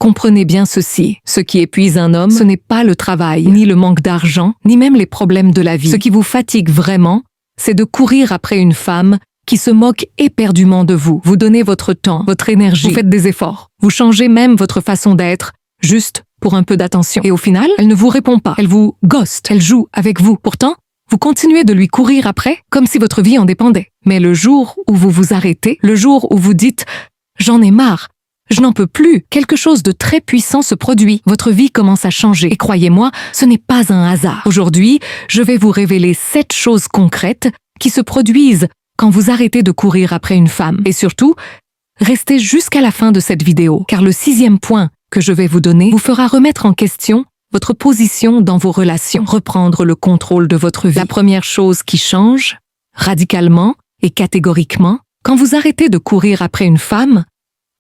Comprenez bien ceci, ce qui épuise un homme, ce n'est pas le travail, ni le manque d'argent, ni même les problèmes de la vie. Ce qui vous fatigue vraiment, c'est de courir après une femme qui se moque éperdument de vous. Vous donnez votre temps, votre énergie, vous faites des efforts, vous changez même votre façon d'être, juste pour un peu d'attention. Et au final, elle ne vous répond pas, elle vous ghost, elle joue avec vous. Pourtant, vous continuez de lui courir après comme si votre vie en dépendait. Mais le jour où vous vous arrêtez, le jour où vous dites « j'en ai marre », je n'en peux plus. Quelque chose de très puissant se produit. Votre vie commence à changer. Et croyez-moi, ce n'est pas un hasard. Aujourd'hui, je vais vous révéler 7 choses concrètes qui se produisent quand vous arrêtez de courir après une femme. Et surtout, restez jusqu'à la fin de cette vidéo, car le 6e point que je vais vous donner vous fera remettre en question votre position dans vos relations, reprendre le contrôle de votre vie. La première chose qui change, radicalement et catégoriquement, quand vous arrêtez de courir après une femme,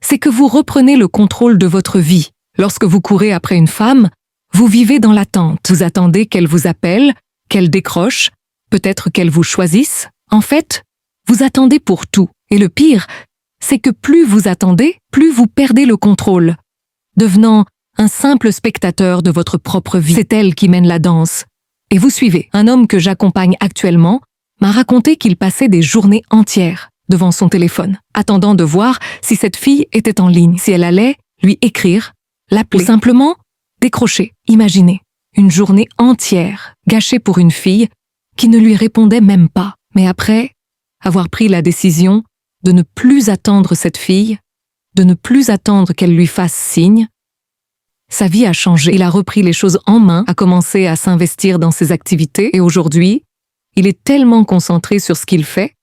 c'est que vous reprenez le contrôle de votre vie. Lorsque vous courez après une femme, vous vivez dans l'attente. Vous attendez qu'elle vous appelle, qu'elle décroche, peut-être qu'elle vous choisisse. En fait, vous attendez pour tout. Et le pire, c'est que plus vous attendez, plus vous perdez le contrôle, devenant un simple spectateur de votre propre vie. C'est elle qui mène la danse. Et vous suivez. Un homme que j'accompagne actuellement m'a raconté qu'il passait des journées entières devant son téléphone, attendant de voir si cette fille était en ligne, si elle allait lui écrire, l'appeler, ou simplement décrocher. Imaginez, une journée entière gâchée pour une fille qui ne lui répondait même pas. Mais après avoir pris la décision de ne plus attendre cette fille, de ne plus attendre qu'elle lui fasse signe, sa vie a changé. Il a repris les choses en main, a commencé à s'investir dans ses activités et aujourd'hui, il est tellement concentré sur ce qu'il fait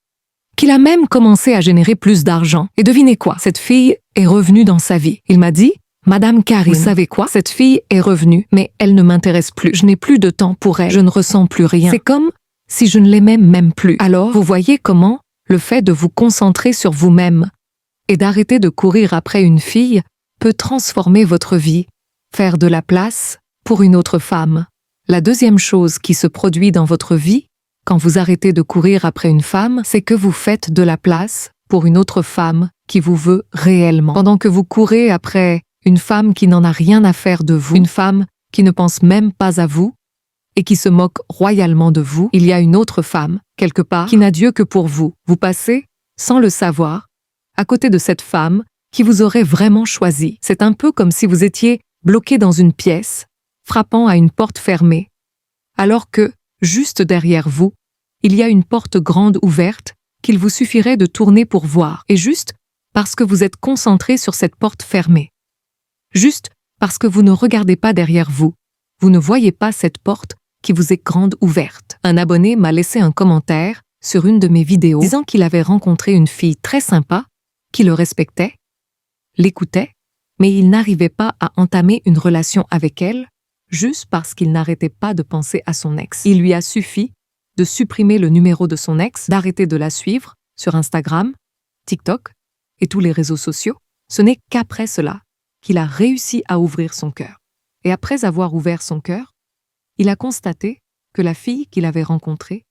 qu'il a même commencé à générer plus d'argent. Et devinez quoi? Cette fille est revenue dans sa vie. Il m'a dit « Madame Karine, vous savez quoi? Cette fille est revenue, mais elle ne m'intéresse plus. Je n'ai plus de temps pour elle. Je ne ressens plus rien. C'est comme si je ne l'aimais même plus. » Alors, vous voyez comment le fait de vous concentrer sur vous-même et d'arrêter de courir après une fille peut transformer votre vie, faire de la place pour une autre femme. La deuxième chose qui se produit dans votre vie, quand vous arrêtez de courir après une femme, c'est que vous faites de la place pour une autre femme qui vous veut réellement. Pendant que vous courez après une femme qui n'en a rien à faire de vous, une femme qui ne pense même pas à vous et qui se moque royalement de vous, il y a une autre femme, quelque part, qui n'a Dieu que pour vous. Vous passez, sans le savoir, à côté de cette femme qui vous aurait vraiment choisi. C'est un peu comme si vous étiez bloqué dans une pièce, frappant à une porte fermée, alors que, juste derrière vous, il y a une porte grande ouverte qu'il vous suffirait de tourner pour voir, et juste parce que vous êtes concentré sur cette porte fermée. Juste parce que vous ne regardez pas derrière vous, vous ne voyez pas cette porte qui vous est grande ouverte. Un abonné m'a laissé un commentaire sur une de mes vidéos disant qu'il avait rencontré une fille très sympa, qui le respectait, l'écoutait, mais il n'arrivait pas à entamer une relation avec elle, juste parce qu'il n'arrêtait pas de penser à son ex. Il lui a suffi de supprimer le numéro de son ex, d'arrêter de la suivre sur Instagram, TikTok et tous les réseaux sociaux. Ce n'est qu'après cela qu'il a réussi à ouvrir son cœur. Et après avoir ouvert son cœur, il a constaté que la fille qu'il avait rencontrée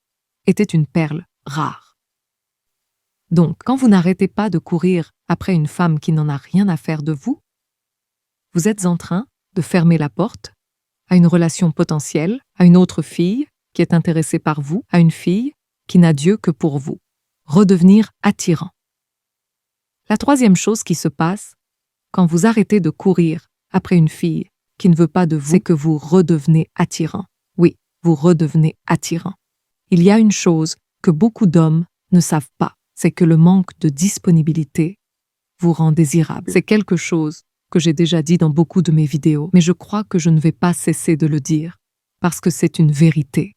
était une perle rare. Donc, quand vous n'arrêtez pas de courir après une femme qui n'en a rien à faire de vous, vous êtes en train de fermer la porte à une relation potentielle, à une autre fille qui est intéressée par vous, à une fille qui n'a Dieu que pour vous. Redevenir attirant. La troisième chose qui se passe quand vous arrêtez de courir après une fille qui ne veut pas de vous, c'est que vous redevenez attirant. Oui, vous redevenez attirant. Il y a une chose que beaucoup d'hommes ne savent pas, c'est que le manque de disponibilité vous rend désirable. C'est quelque chose que j'ai déjà dit dans beaucoup de mes vidéos, mais je crois que je ne vais pas cesser de le dire, parce que c'est une vérité.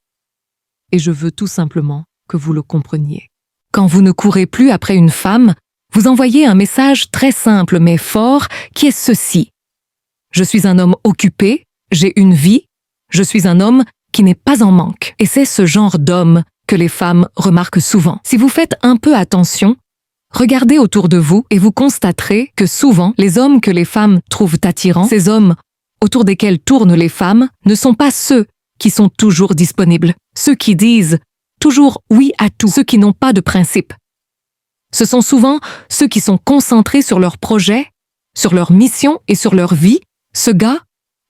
Et je veux tout simplement que vous le compreniez. Quand vous ne courez plus après une femme, vous envoyez un message très simple mais fort qui est ceci. Je suis un homme occupé, j'ai une vie, je suis un homme qui n'est pas en manque. Et c'est ce genre d'homme que les femmes remarquent souvent. Si vous faites un peu attention, regardez autour de vous et vous constaterez que souvent, les hommes que les femmes trouvent attirants, ces hommes autour desquels tournent les femmes, ne sont pas ceux qui sont toujours disponibles, ceux qui disent toujours oui à tout, ceux qui n'ont pas de principe. Ce sont souvent ceux qui sont concentrés sur leurs projets sur leur mission et sur leur vie, ce gars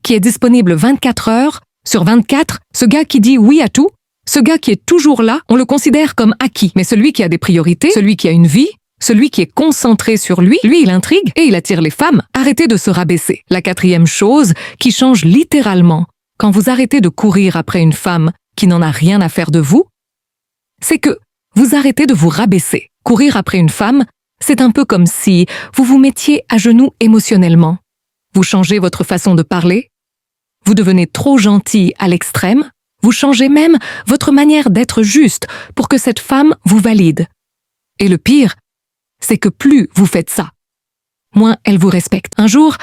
qui est disponible 24 heures sur 24, ce gars qui dit oui à tout, ce gars qui est toujours là, on le considère comme acquis. Mais celui qui a des priorités, celui qui a une vie, celui qui est concentré sur lui, il intrigue et il attire les femmes. Arrêtez de se rabaisser. La quatrième chose qui change littéralement quand vous arrêtez de courir après une femme qui n'en a rien à faire de vous, c'est que vous arrêtez de vous rabaisser. Courir après une femme, c'est un peu comme si vous vous mettiez à genoux émotionnellement. Vous changez votre façon de parler, vous devenez trop gentil à l'extrême, vous changez même votre manière d'être juste pour que cette femme vous valide. Et le pire, c'est que plus vous faites ça, moins elle vous respecte. Un jour,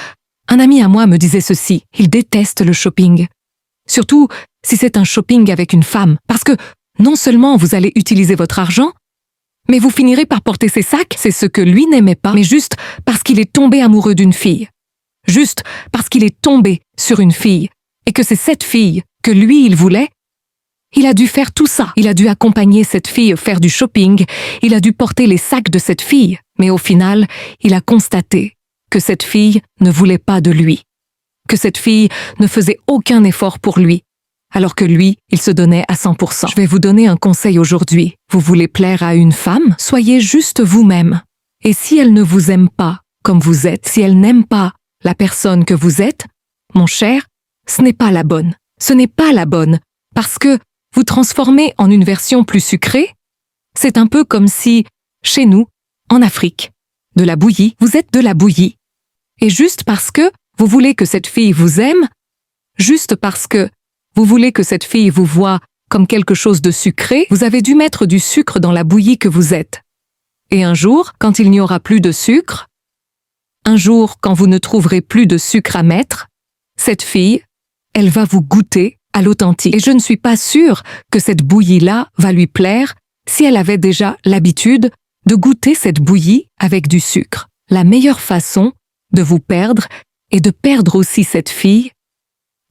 un ami à moi me disait ceci, il déteste le shopping. Surtout si c'est un shopping avec une femme, parce que non seulement vous allez utiliser votre argent, mais vous finirez par porter ses sacs, c'est ce que lui n'aimait pas, mais juste parce qu'il est tombé amoureux d'une fille. Juste parce qu'il est tombé sur une fille, et que c'est cette fille que lui il voulait, il a dû faire tout ça. Il a dû accompagner cette fille faire du shopping, il a dû porter les sacs de cette fille, mais au final, il a constaté que cette fille ne voulait pas de lui, que cette fille ne faisait aucun effort pour lui, alors que lui, il se donnait à 100%. Je vais vous donner un conseil aujourd'hui. Vous voulez plaire à une femme? Soyez juste vous-même. Et si elle ne vous aime pas comme vous êtes, si elle n'aime pas la personne que vous êtes, mon cher, ce n'est pas la bonne. Ce n'est pas la bonne, parce que vous transformez en une version plus sucrée. C'est un peu comme si, chez nous, en Afrique, de la bouillie, vous êtes de la bouillie. Et juste parce que vous voulez que cette fille vous aime, juste parce que vous voulez que cette fille vous voie comme quelque chose de sucré, vous avez dû mettre du sucre dans la bouillie que vous êtes. Et un jour, quand il n'y aura plus de sucre, un jour, quand vous ne trouverez plus de sucre à mettre, cette fille, elle va vous goûter à l'authentique. Et je ne suis pas sûre que cette bouillie-là va lui plaire si elle avait déjà l'habitude de goûter cette bouillie avec du sucre. La meilleure façon de vous perdre et de perdre aussi cette fille,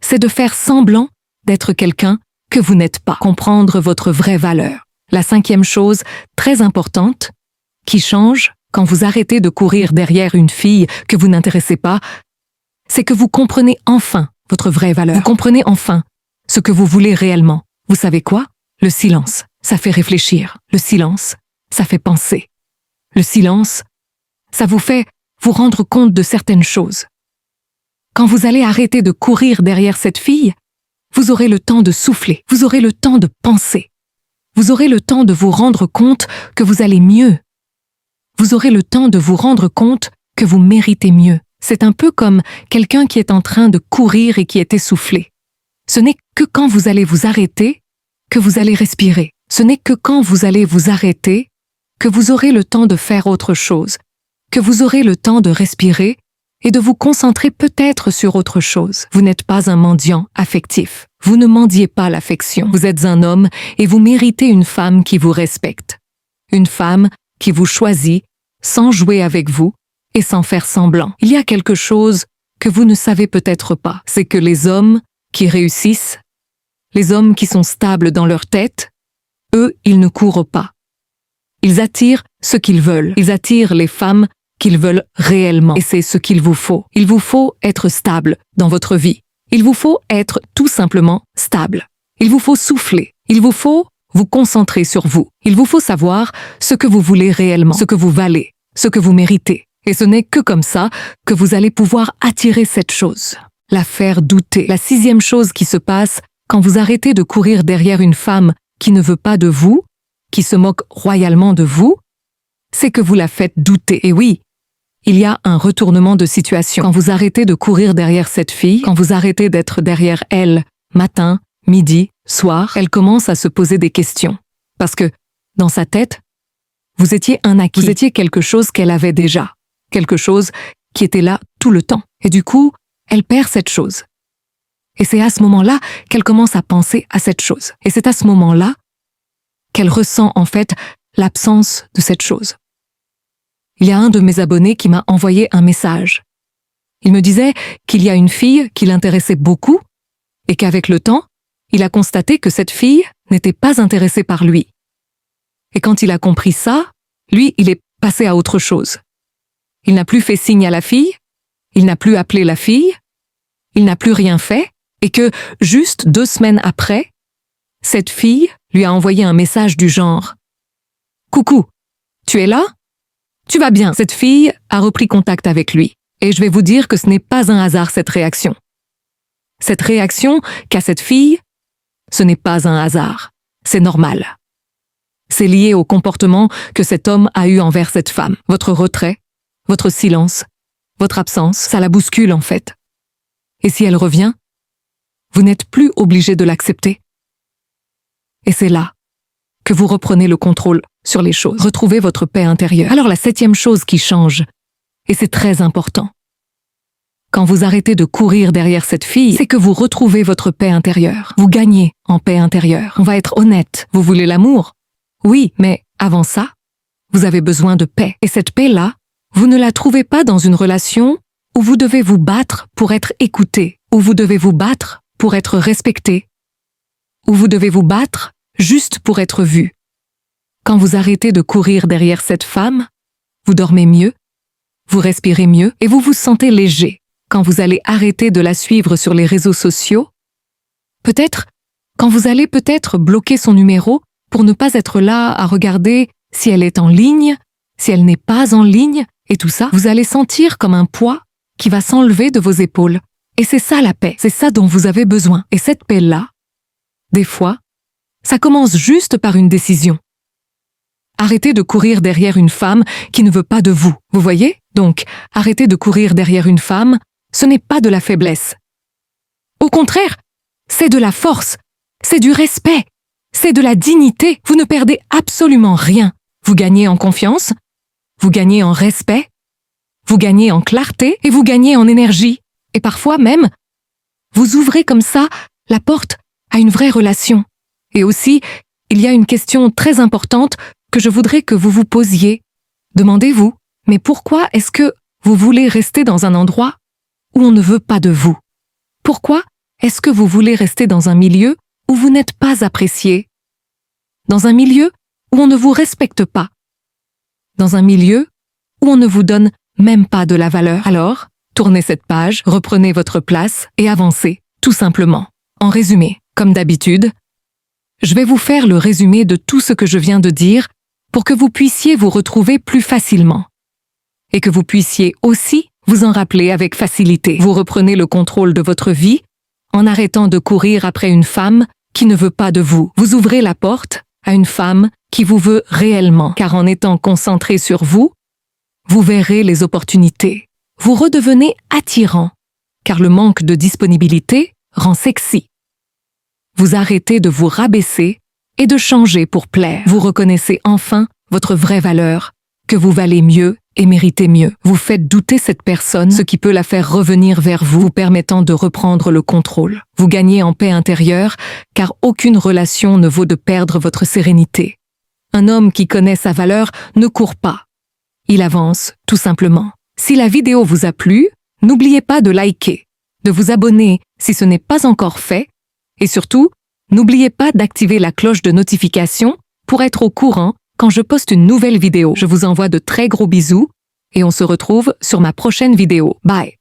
c'est de faire semblant d'être quelqu'un que vous n'êtes pas. Comprendre votre vraie valeur. La cinquième chose, très importante, qui change quand vous arrêtez de courir derrière une fille que vous n'intéressez pas, c'est que vous comprenez enfin votre vraie valeur. Vous comprenez enfin ce que vous voulez réellement. Vous savez quoi? Le silence, ça fait réfléchir. Le silence, ça fait penser. Le silence, ça vous fait vous rendre compte de certaines choses. Quand vous allez arrêter de courir derrière cette fille, vous aurez le temps de souffler, vous aurez le temps de penser. Vous aurez le temps de vous rendre compte que vous allez mieux. Vous aurez le temps de vous rendre compte que vous méritez mieux. C'est un peu comme quelqu'un qui est en train de courir et qui est essoufflé. Ce n'est que quand vous allez vous arrêter que vous allez respirer. Ce n'est que quand vous allez vous arrêter que vous aurez le temps de faire autre chose, que vous aurez le temps de respirer et de vous concentrer peut-être sur autre chose. Vous n'êtes pas un mendiant affectif. Vous ne mendiez pas l'affection. Vous êtes un homme et vous méritez une femme qui vous respecte. Une femme qui vous choisit sans jouer avec vous et sans faire semblant. Il y a quelque chose que vous ne savez peut-être pas. C'est que les hommes qui réussissent, les hommes qui sont stables dans leur tête, eux, ils ne courent pas. Ils attirent ce qu'ils veulent. Ils attirent les femmes qu'ils veulent réellement. Et c'est ce qu'il vous faut. Il vous faut être stable dans votre vie. Il vous faut être tout simplement stable. Il vous faut souffler. Il vous faut vous concentrer sur vous. Il vous faut savoir ce que vous voulez réellement, ce que vous valez, ce que vous méritez. Et ce n'est que comme ça que vous allez pouvoir attirer cette chose. La faire douter. La sixième chose qui se passe quand vous arrêtez de courir derrière une femme qui ne veut pas de vous, qui se moque royalement de vous, c'est que vous la faites douter. Et oui, il y a un retournement de situation. Quand vous arrêtez de courir derrière cette fille, quand vous arrêtez d'être derrière elle, matin, midi, soir, elle commence à se poser des questions. Parce que, dans sa tête, vous étiez un acquis. Vous étiez quelque chose qu'elle avait déjà. Quelque chose qui était là tout le temps. Et du coup, elle perd cette chose. Et c'est à ce moment-là qu'elle commence à penser à cette chose. Et c'est à ce moment-là qu'elle ressent en fait l'absence de cette chose. Il y a un de mes abonnés qui m'a envoyé un message. Il me disait qu'il y a une fille qui l'intéressait beaucoup et qu'avec le temps, il a constaté que cette fille n'était pas intéressée par lui. Et quand il a compris ça, lui, il est passé à autre chose. Il n'a plus fait signe à la fille, il n'a plus appelé la fille, il n'a plus rien fait, et que, juste 2 semaines après, cette fille lui a envoyé un message du genre « Coucou, tu es là? Tu vas bien ?» Cette fille a repris contact avec lui, et je vais vous dire que ce n'est pas un hasard cette réaction. Cette réaction qu'a cette fille, ce n'est pas un hasard, c'est normal. C'est lié au comportement que cet homme a eu envers cette femme. Votre retrait, votre silence, votre absence, ça la bouscule en fait. Et si elle revient, vous n'êtes plus obligé de l'accepter. Et c'est là que vous reprenez le contrôle sur les choses. Retrouvez votre paix intérieure. Alors la 7e chose qui change, et c'est très important, quand vous arrêtez de courir derrière cette fille, c'est que vous retrouvez votre paix intérieure. Vous gagnez en paix intérieure. On va être honnête. Vous voulez l'amour? Oui, mais avant ça, vous avez besoin de paix. Et cette paix-là, vous ne la trouvez pas dans une relation où vous devez vous battre pour être écouté, où vous devez vous battre pour être respecté, où vous devez vous battre juste pour être vu. Quand vous arrêtez de courir derrière cette femme, vous dormez mieux, vous respirez mieux et vous vous sentez léger. Quand vous allez arrêter de la suivre sur les réseaux sociaux, peut-être quand vous allez peut-être bloquer son numéro pour ne pas être là à regarder si elle est en ligne, si elle n'est pas en ligne, et tout ça, vous allez sentir comme un poids qui va s'enlever de vos épaules. Et c'est ça la paix, c'est ça dont vous avez besoin. Et cette paix-là, des fois, ça commence juste par une décision. Arrêtez de courir derrière une femme qui ne veut pas de vous, vous voyez? Donc, arrêtez de courir derrière une femme, ce n'est pas de la faiblesse. Au contraire, c'est de la force, c'est du respect, c'est de la dignité. Vous ne perdez absolument rien. Vous gagnez en confiance, vous gagnez en respect, vous gagnez en clarté et vous gagnez en énergie. Et parfois même, vous ouvrez comme ça la porte à une vraie relation. Et aussi, il y a une question très importante que je voudrais que vous vous posiez. Demandez-vous, mais pourquoi est-ce que vous voulez rester dans un endroit où on ne veut pas de vous? Pourquoi est-ce que vous voulez rester dans un milieu où vous n'êtes pas apprécié? Dans un milieu où on ne vous respecte pas? Dans un milieu où on ne vous donne même pas de la valeur? Alors, tournez cette page, reprenez votre place et avancez, tout simplement. En résumé, comme d'habitude, je vais vous faire le résumé de tout ce que je viens de dire pour que vous puissiez vous retrouver plus facilement. Et que vous puissiez aussi vous en rappeler avec facilité. Vous reprenez le contrôle de votre vie en arrêtant de courir après une femme qui ne veut pas de vous. Vous ouvrez la porte à une femme qui vous veut réellement, car en étant concentré sur vous, vous verrez les opportunités. Vous redevenez attirant, car le manque de disponibilité rend sexy. Vous arrêtez de vous rabaisser et de changer pour plaire. Vous reconnaissez enfin votre vraie valeur, que vous valez mieux et méritez mieux. Vous faites douter cette personne, ce qui peut la faire revenir vers vous, vous permettant de reprendre le contrôle. Vous gagnez en paix intérieure, car aucune relation ne vaut de perdre votre sérénité. Un homme qui connaît sa valeur ne court pas. Il avance, tout simplement. Si la vidéo vous a plu, n'oubliez pas de liker, de vous abonner si ce n'est pas encore fait, et surtout, n'oubliez pas d'activer la cloche de notification pour être au courant quand je poste une nouvelle vidéo. Je vous envoie de très gros bisous et on se retrouve sur ma prochaine vidéo. Bye!